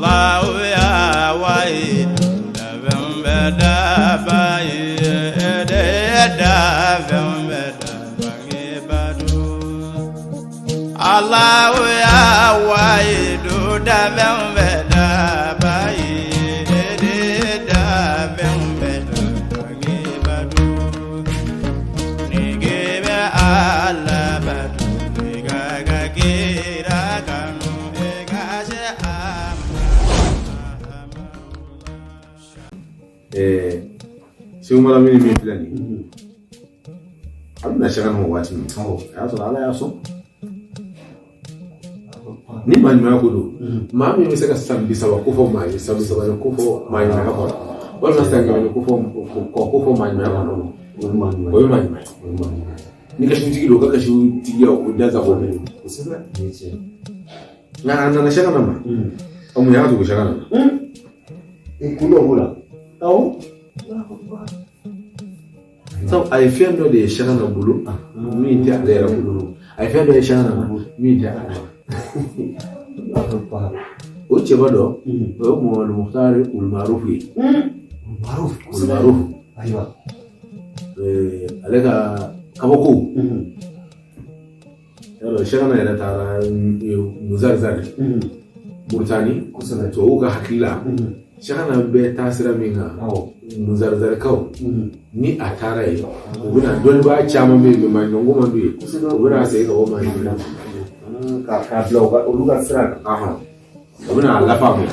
Allah ya wai da bai da bangi badu Allah ya wai da bai da bangi badu ni gebe Allah badu ni ga gira kanu ga she sai umara mini mai filani abin da shagan mawacin ya so ala ya so ni ma ni ma kudu ma mi saka sambi sawa kufo mai sambi sawa kufo mai na hapo wala sanga ni kufo mai na hapo wala mai ni ka shi tigi ka shi tigi o da za ko ne usaba ne ce na shagan ma amu ya zo shagan kulo hula tawo so ay fendo de shana bulu mi ti ale ra bulu ay fendo de shana mi ti ale o che bado o mo al muhtar ul ma'ruf aywa alega kabako yalo shana ila tara muzarzar murtani kusana to ga hakila shana be tasira minga muzarzar kaw ni atara yi ubuna don ba chama me ma nyongo mandu ubuna sai ga woma ni ka bloga uluga sira aha ubuna alafa mo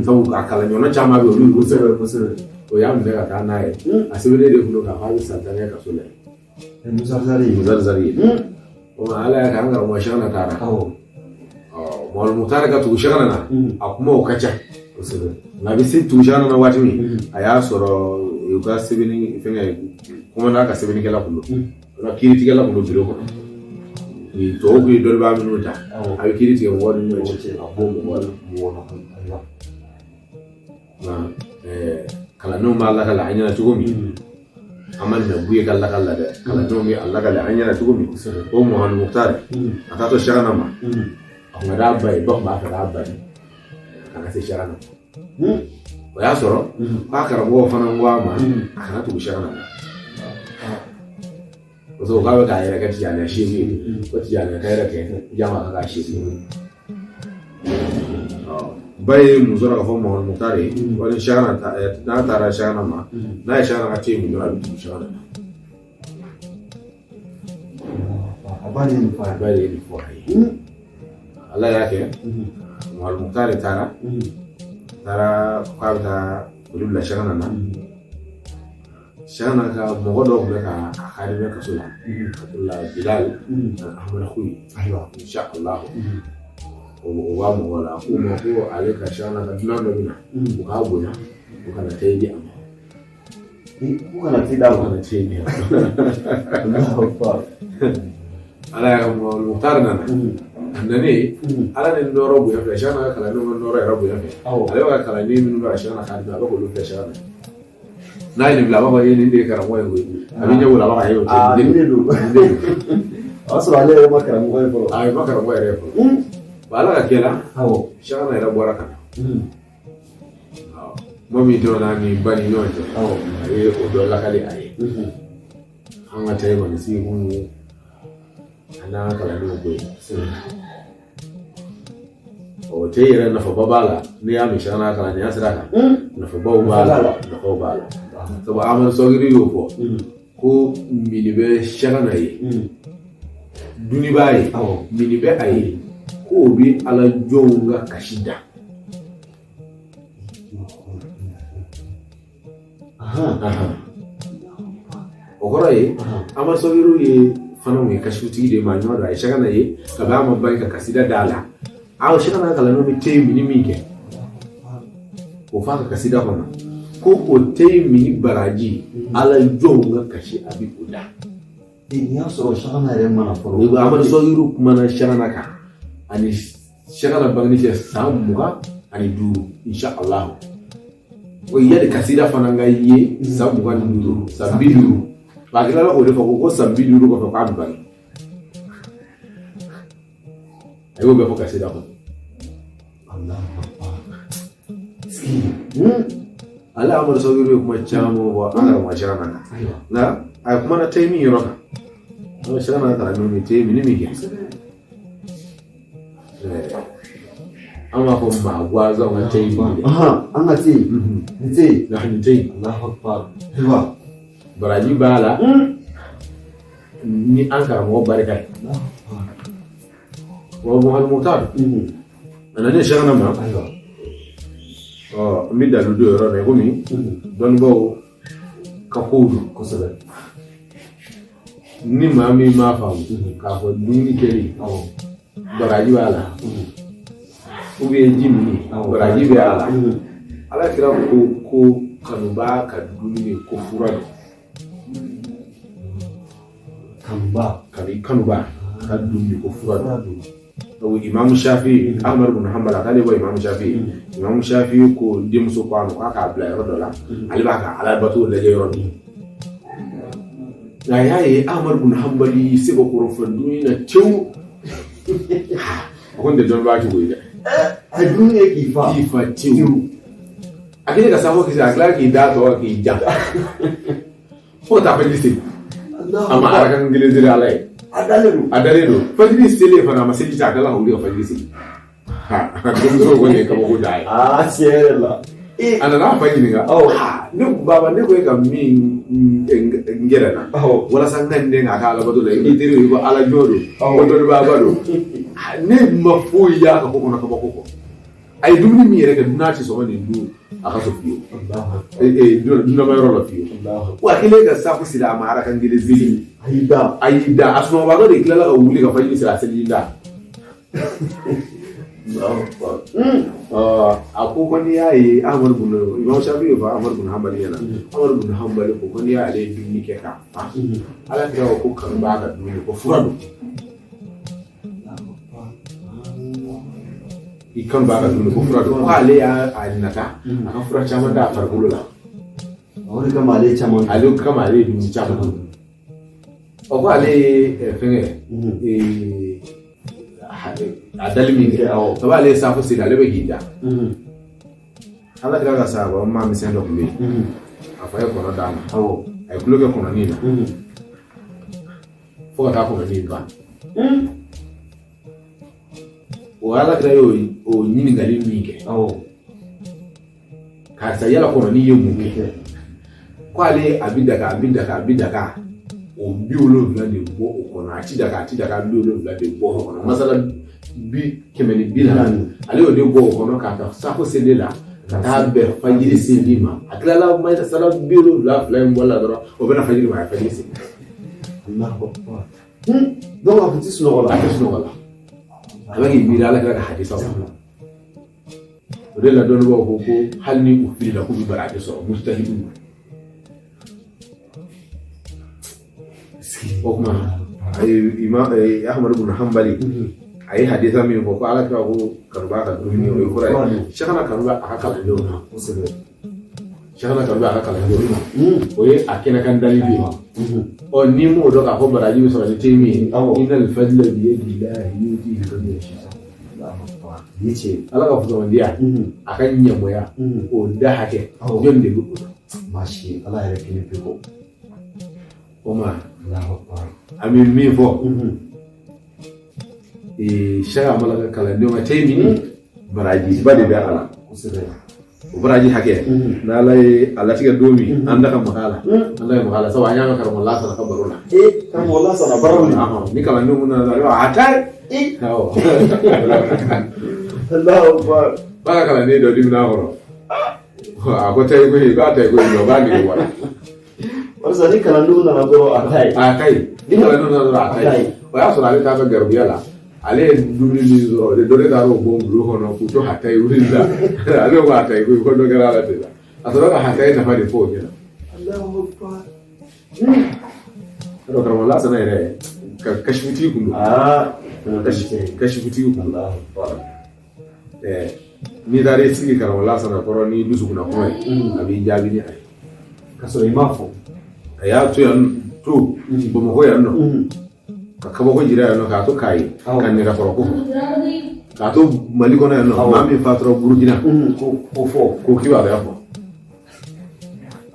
sabu ka kala nyona chama be ulu kusere o ya mbe ka na yi asibire de kulo ka hawo santane ka sole muzarzari o ala ya kan ga mo shana tara mo mutara ka tu shana na akuma o kacha na bisi tu shana na watimi aya soro yuka sebini fenga kuma na ka sebini kala kulo na kiri tigala kulo biro ko ni to ko do ba minuta ay kiri tiga woni no ce abomo wala mo wona na kala no ma Allah kala anyana tugumi amal na buye kala kala de kala no mi Allah kala anyana tugumi o mo han muhtar atato shana ma ngada bay bok ba ka bay kana se shana o ya soro ka karabo fana ngwa ma kana tu shana so ga ka ira ka tiyana shi ne ko tiyana ka ira ka jama ka shi ne bay mu zora ka fo mo mutare wala shana ta na tara shana ma na shana ka ti mu dora tu shana abani ni fa bay ni fo Allah yake wal mutare tara kwabta kulula shana na shana ka mogodo ko ka khalibe ka sula Allah bilal ahmad khuy aywa insha Allah o wa mo wala ko mo ko aleka shana ka dinando mina ko ka gona ko kana tayi amma ko kana tida ko kana tayi Allahu akbar ala mo mutarna andane ala ne ndoro bu yafe shana kala no ndoro ya rabu yafe ala kala ni min ba shana kala ba ko lu shana na ni bla ba yini de karam wa ngo abi nyawu la ba yo te de do aso ale ma karam wa fo ay ma karam wa re fo bala ka kela shana ya rabu raka momi do na ni bani no to ay o do la kali ay anga tay ma si hunu ana kala do ko o te yere na fa babala ni ya mi shana kala ni asira ka na fa babala na fa babala to ba amal sogiri yo ko ko milibe shana yi duni bayi milibe ayi ko bi ala jonga kashida o korai amal sogiru yi fana mu kashuti de ma nyoda ai shana yi ka ba ma bai ka kasida dala aw shana kala no mi te mi ni ke ko fa ka kasida kono ko te mi baraji ala jonga kashi abi uda ni ya so shana re mana foro ni ba amal sogiru kuma na shana ka ani shana bangni ke samuga ani du insha Allah o yadi kasida fana ngaye samuga ni du sabidu bagila o de ko sabidu ko ka ba ayo be ko kasida ko Allah ala amar sauri kuma chamo wa ana ma shana na ai kuma na taimi yoro na shana ta no ni taimi ni mike amma ko ma gwaza wa taimi an ga ce ni ce na ni taimi Allahu akbar ba baraji bala ni an karamo barka wa muhal mutar ana ne shana ma mi dalu do yoro ne komi don bo ka kodu ko sabe ni mami ma fa ka fo duni keri baraji wala u be jimi baraji be ala ala kira ko kanu ba ka duni ko furado kanu ba ka duni ko furado Imam Shafi Ahmad bin Hanbal kale bo Imam Shafi ko dimso ko anu ka bla yoro dola ali ba ka ala batu le yoro ni na yayi Ahmad bin Hanbali se ko ro fandu na tew ko de don ba ki goida a duniya ki fa tew akile ka sawo ki agla ki da to ki ja ko ta pelisi ama ara kan ngilezire alai adalero fajiri sele fana masiji ta kala hawli fajiri sele ha dum so gone ka mo dai sierra ana na fajiri ga ne baba ne ko ka min ngera na wala sangan ne ga kala bado le ni tiri ko ala jodo ko do baba do ne mafu ya ka ko na ka ko ay dum ni mi rek duna ci so ne du aka so fiyo duna ma yoro la fiyo wa kile ga safu sila ma ara kan gile zili aida asno ba ga de kila la wuli ga fayi sila selinda ako ko ni yayi Ahmad bin Imam Shafi fa Ahmad bin Hanbali yana Ahmad bin Hanbali ko ni ya ale dun ni ke ka ala kira ko kan ba ga dun ko furado ikan ba ga dun ko furado ko ale ya alinata aka fura chama da fargulo la wani kama ale chama ale kama ale dun chama o ko ale fenge adali mingi to ba le safu sida le be hida ala kira ga sa ba ma mi sendo kuli afa e kono dama ay kulo ke kono nina fo ta kono ni ba o ala kira yo o nyini ngali mingi ka sa yala kono ni yo mungi ko ale abidaka o biolo vla de bo o kono ati daga biolo vla de bo o kono masala bi kemeni bilan ale o de bo o kono ka ta safo selela ka ta be fajiri selima aklala ma ta sala biolo vla fly mbola doro o bena fajiri ma fajiri se Allahu akbar donc a petit sno wala abagi birala ka hadisa o de la don bo ko halni ko fi la ko bi barade so mustahidu okuma imam Ahmad bin Hanbali ay haditha min ko ala ka ko karba ka dumi o ko ray shakana karba aka kala do shakana karba aka kala do o ye akena kan dalili o ni mo do ka ko baraji so ni temi inal fadl bi yadillahi yuti man yasha yace ala ka fuzo ndiya akan nyamo ya o da hake jonde gudu mashi Allah ya rike ni ko oma Amin mi fo shaga malaka kala ndoma taymi baraji bade be ala o baraji hake na lay ala tiga domi anda kam makala sawa nyama kar mo la sa kabaruna kam wala sana baruna ni kala ndumu na atai Allahu akbar baka kala ne do dimna horo ko tay ko do ba ni wala wasa ni kala ndumu na do atai ni kala ndumu na atai o ya so la ta ba garbiala ale duri ni zo de dore daro bombu hono ku to hatai urinda ale wa hatai ko do gara la tela asoro ka hatai na fadi fo kila Allahu akbar ro kar wala sana ere kashfuti ku kashfuti ku Allahu akbar ni dare sigi kar wala sana ko ni dusu kuna ko abi jabi ni ay kasoro imafo ya to yan to bo mo ko yan no ka kabo ko jira no ka to kai kan ni ra ko k'a to Mali kɔnɔ yan nɔ maa min fatura Burukina ko fɔ ko kibaruya y'a fɔ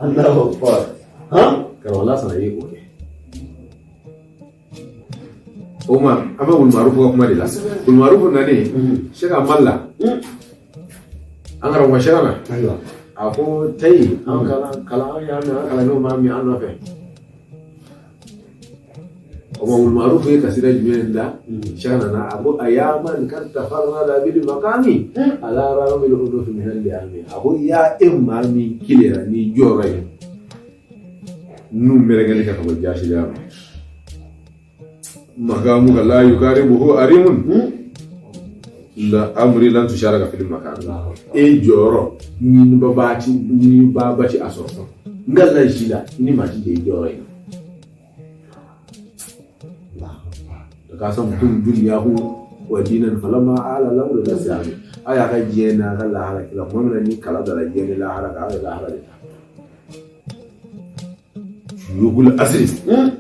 Allahu Akbar karamɔgɔ Lasana ye o kɛ o ma an bɛ Wulumarufu ka kuma de la Wulumarufu nanen Sɛki Amadu la an karamɔgɔ Sɛki na ayiwa a ko tayi an kalan an y'a mɛn an kalandenw b'a min an nɔfɛ o ma Wulumarufu ye kasida jumɛn da Sɛki nana a ko a y'a man kan tafarrada bil maqami ala ramil unuf min al-yami a ko ya maa min kilera ni jɔyɔrɔ ye nu mɛrɛgɛli ka bɔ jaasiya ma maqamu la yukaribuhu arimun la amri lan tusharaka fil maqam jɔyɔrɔ ni ba bati a sɔrɔ ngalla jila ni ma ji jɔyɔrɔ ye ka san mutum duniyahu wa dinan falama ala lamru da sami aya ka jiye na ka lahara kila kuma mina ni kala da jiye ni lahara ka ala lahara da yugul asri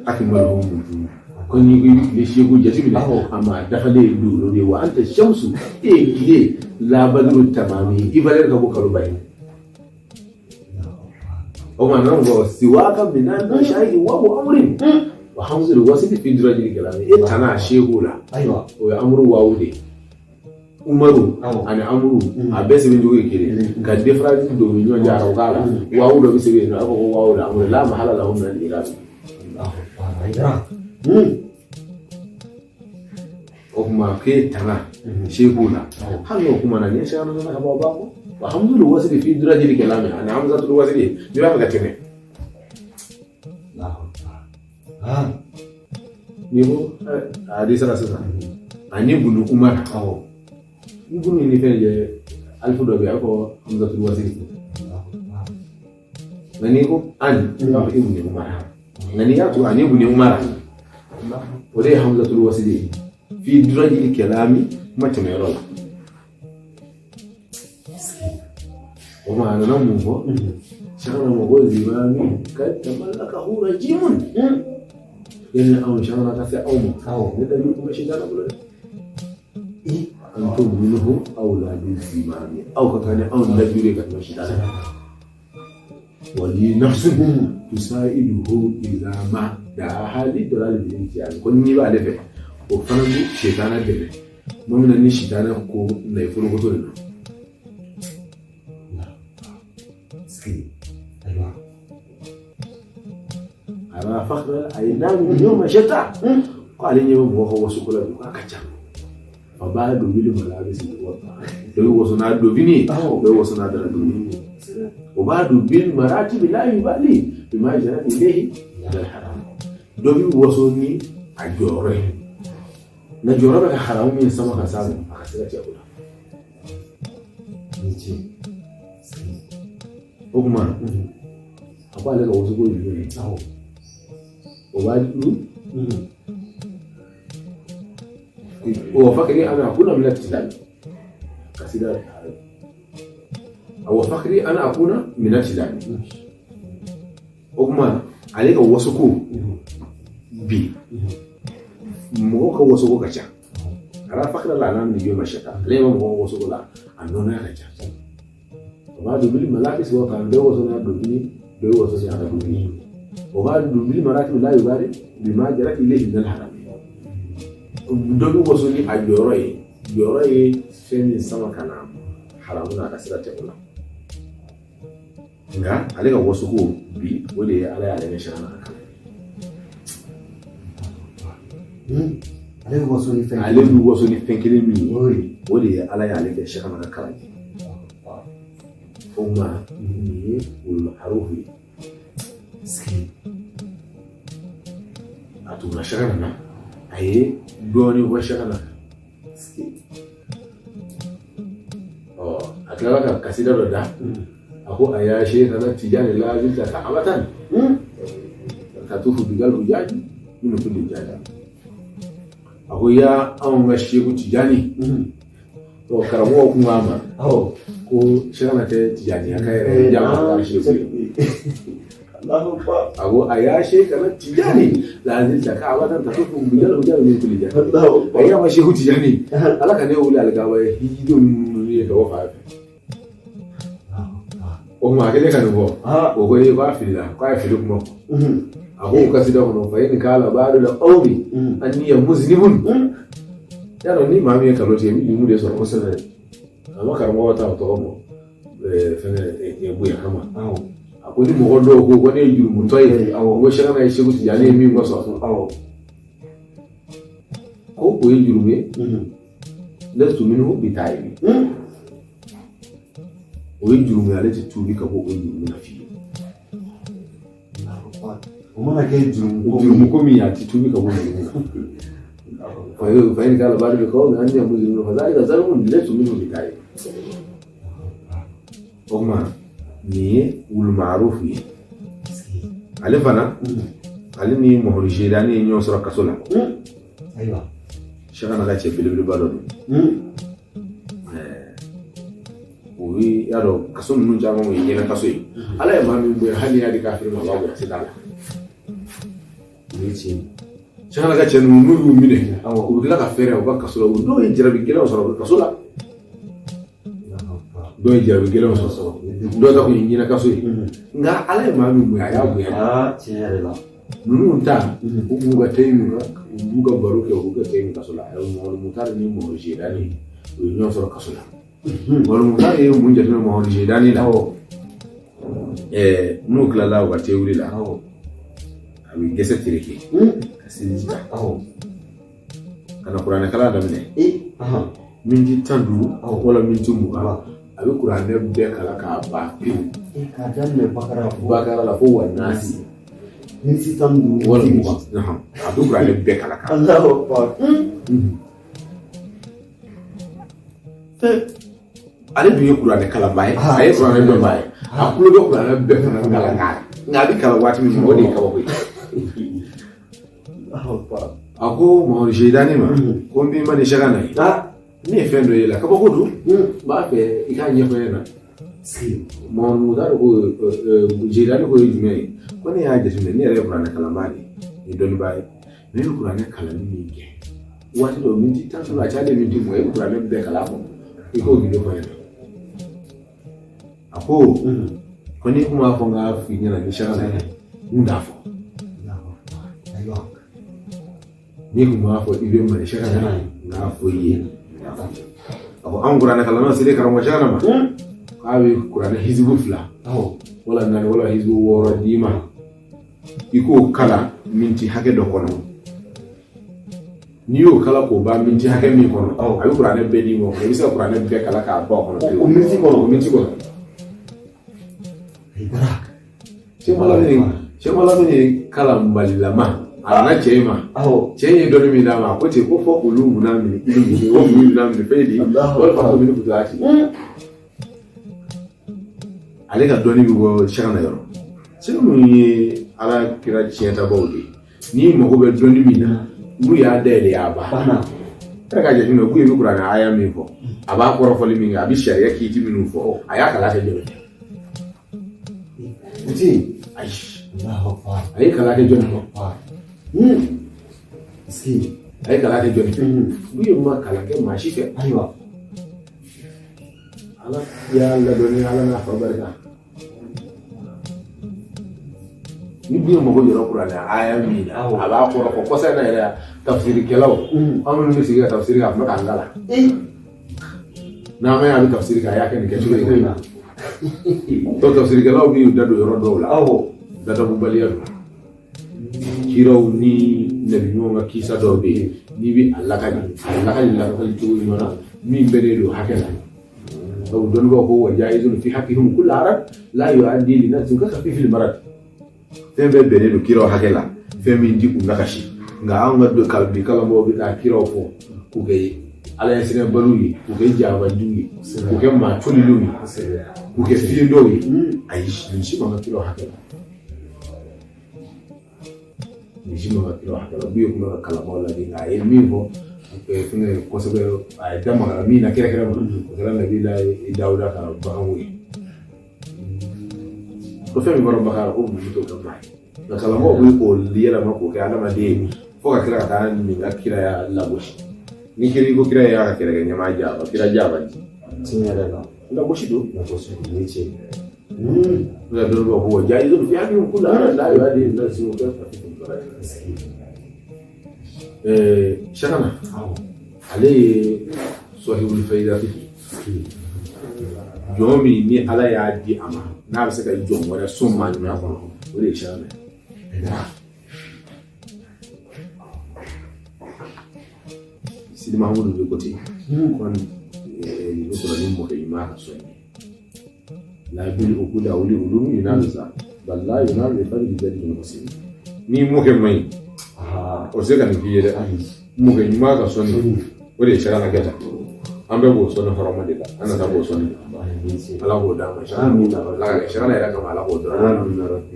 akmalu mutum kon ni bi shegu jati bi amma dafale duro de wa anta shamsu kide la badru tamami ibale ka bukaru bai o ma nan go siwaka binan shayi wa amrin wa hamzul wasiti fi dirajil kalami tana shehu la ayiwa o ya amru wawude umaru ani amru a bɛ sɛbɛn cogo ye kelen ka différence don ni ɲɔgɔn cɛ arabu k'a la wawu dɔ bɛ sɛbɛn yen nɔ a b'a fɔ ko wawu la amru la mahala lahu min al-i'rab o kuma k'e tana shehu la hali o kuma na ni sɛgɛn nana ka bɔ ba ko wa hamzul wasiti fi dirajil kalami ani hamzatul wasiti ni b'a fɛ ka tɛmɛ ni ko hadisa la sisan ani bunu umar ni bunu ni fɛn je alifu dɔ bɛ yen a ko hamzatul wasiti nka ni ko an b'a fɔ ibnu umar nka ni y'a to ani ibnu umar o de ye hamzatul wasiti fi dirajil kalami kuma tɛmɛyɔrɔ la o ma a nana mun fɔ sɛgɛnna mɔgɔ zimami ka tamallakahu rajimun yani anw sɛgɛnna ka se aw ma ne dabi kuma si dara bolo dɛ an to minhu aw la bi zimami aw ka kan aw labire ka kuma si dara wali nafsuhu tusaiduhu idza ma da hali dalal bi intiyan ko ni ba lefe o fana ni shaytana debe mun nan ni shaytana ko na ifuru ko to na ara fakhra aynam yawma shata qali ni mo ko wasukula ko akacha fa ba do bil malabis wa do wasuna do bini do wasuna da do bini o ba do bil maratib la yubali bima jara ilayhi dal haram do bi wasoni ajore na jora ba haram min sama ka samu aka tsira ce kula ni ce o kuma akwai daga wasu goyi ne وبعده هو فكري أنا أكون من الابتلاء قصيدة هو فكري أنا أكون من الابتلاء أجمع عليك وسكو بي موك وسكو كذا أنا فكر لا أنا من يوم الشتاء ليه ما هو وسكو لا أنونا كذا وبعده بلي ملاكس هو كان ده وسنا دوبني ده وسنا دوبني وبعد دوبلي مراتب لا يبالي بما جرت إليه من الحرام دوبي وصولي أجوري فين السما كان حرامنا كسرة تقولا نعم عليك وصوه بي ولي عليه شأنه عليه وصولي فين كلمي ولي عليه شأنه كلام هما والحروف atuna shagana na aye doni wa shagana atlawa ka kasida da ako aya she na tijani la zinta ka abatan ka tufu bigal hujaji min kulli jaja ako ya an ga shehu tijani to karamo kuma ma ko shagana ta tijani akai jama'a shehu Ago ayashe kana tijani lazim ta ka watan ta ku bujal ne kulli ja ayya ma shehu tijani alaka ne wuli algawa hijido ne ka wafa o ma kele kan bo o ko ne ba fili la kwa fili kuma ago kasida ko fa yin kala ba'du la qawmi anni muslimun yaro ni ma mi ka loti mi mu de so ko sele amma karamo wata to mo fene e buya kama ko ni mo do ko ne juru mu toy wo shaka na shehu tijani mi ngo so ko ko juru me lastu minhu bitaibi o juru me ale tubi ka ko juru na fi o mana ke juru ko mi ya tubi ka ko fa in kala ba'du ko an ya muslimu fa zalika zalmun lastu minhu bitaibi o ma ni wul ma'ruf yi ale fana ale ni mo jidani nyo sura kasola aywa shaka na gache bilibili balo oui yaro kason nun jama mo yena kasoy ala e mami bu hali ya di kafir ma bawo sidala ni ci shaka na gache nun nu mine ko dila ka fere o ba kasola o do jira bi gela o soro kasola do jira bi gela o soro do ta ko yena kasoy nga ala e mami bu ya bu ya chere la nunu ta ubu ga tayi ubu ga baruke ubu ga tayi kasola ay mo mutar ni mo jidani o nyo soro kasola wala mutar e mo jidani mo jidani la no klala wa teuri la abi gese tiriki sinjita kana qur'ana kala da mine minti tandu wala minti mu abi qur'ana be kala ka ba ka danne bakara la fo wa nasi ni sitam wala mu adu qur'ana be kala ka Allahu akbar ale bi qur'ana kala bay ay qur'ana do bay akulo do qur'ana be kala ka ngadi kala wati mi mo de ka ko Allahu akbar ako mo jidani ma ko mbi mani shagana ni fendo yela ka ko du ba fe ikanye ko yana si mo mudar ko jidani ko yime ko ne ya jesu ne re qur'ana kala mani ni don bay ne qur'ana kala ni ke wati do minti tanto la chade minti mo e qur'ana be kala ko iko gido ko yana ako ko ni kuma fo nga fi nyana ni shagana ndafo ni kuma fo ibe ma shagana na fo yi ako an qur'ana kala no sile karamo shagana ma kawi qur'ana hizbu fla wala nan wala hizbu woro dima iko kala minti hake do kono ni yo kala ko ba minti hake mi kono ayi qur'ana be di mo ko bisa qur'ana be kala ka ba kono o minti kono Cemala ni kala mbalilama ana chema chenye doni midama ko te ko fo ulu na mi ilimi o mi na mi fedi wala fa ko mi ku taati ale ka doni bi go shana yoro sinu ni ala kira chienta bawdi ni mo ko be doni mi na mu ya dele ya ba ka je no ku yi qur'ana aya mi fo aba ko rofo limi nga bi sharia ki ti minu fo aya kala ke jelo Uti aish Allahu akbar ay kala ke jelo si ay kala ke jelo bu ma kala ke ma shi ke aywa ala ya la doni ala na fa barka ni bi mo ko yoro qur'ana aya mi na aba ko rofo ko sa na ya tafsir kelaw amul mi siga tafsir ka ma kangala na ma ya tafsir ka ya ke ni ke chulo ina to tafsir kelaw bi dado yoro do la dada bu baliyadu kiraw ni nabi ñonga kisa do be ni bi Allah ka la ko to ni mana mi bere do hakela do don go ko wajaizun fi haqqihim kull arab la yu'addi li nafsin ka fi fil marad tembe bere do kiraw hakela fe min di ku nakashi nga anga do kalbi kala mo bi ta kiraw fo ku gay ala yasina baluyi ku gay jaba jungi ku gay ma tulilumi ku gay fi ndowi ay shi ma kiraw hakela nishimo kilo hakala biyo kuma kala bola di ay mivo fune ko sabe ay dama mi na kere mo ko la nabi la Dauda ka bahawi ko fɛn min fɔra Bakari ko mun t'o kɛ maa ye nka kalanbaaw bɛ o yɛlɛma k'o kɛ adamaden fo ka kira ka taa nin ka kiraya lagosi ni kiri ko kira y'a ka kɛlɛkɛ ɲɛmaa jaaba kira jaaba tiɲɛ yɛrɛ la lagosi don lagosi ni cɛ nka dɔw b'a fɔ jaayi dɔw fi hakili k'u la ala la y'a di na sigi o kɛ Sakana ale ye sɔhibul faydati jɔn min ni ala y'a di a ma n'a bɛ se ka jɔn wɛrɛ sɔn maa ɲuman kɔnɔ o de ye Sakana Sidi Mahamudu de ko ten kɔni ne sɔrɔ ni mɔkɛ ɲuman ka sɔn la bil ukuda wuli ulum yunalza wallahi yunal fari bi jadi musim ni mɔkɛ man ɲi o se ka nin k'i ye dɛ mɔkɛ ɲuman ka sɔn o de ye Sakana kɛta an bɛɛ b'o sɔnni hɔrɔma de la an nana b'o sɔnni ala k'o d'an ma Sakana yɛrɛ kama ala k'o dɔrɔn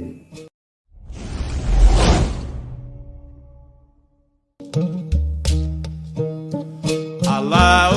Allah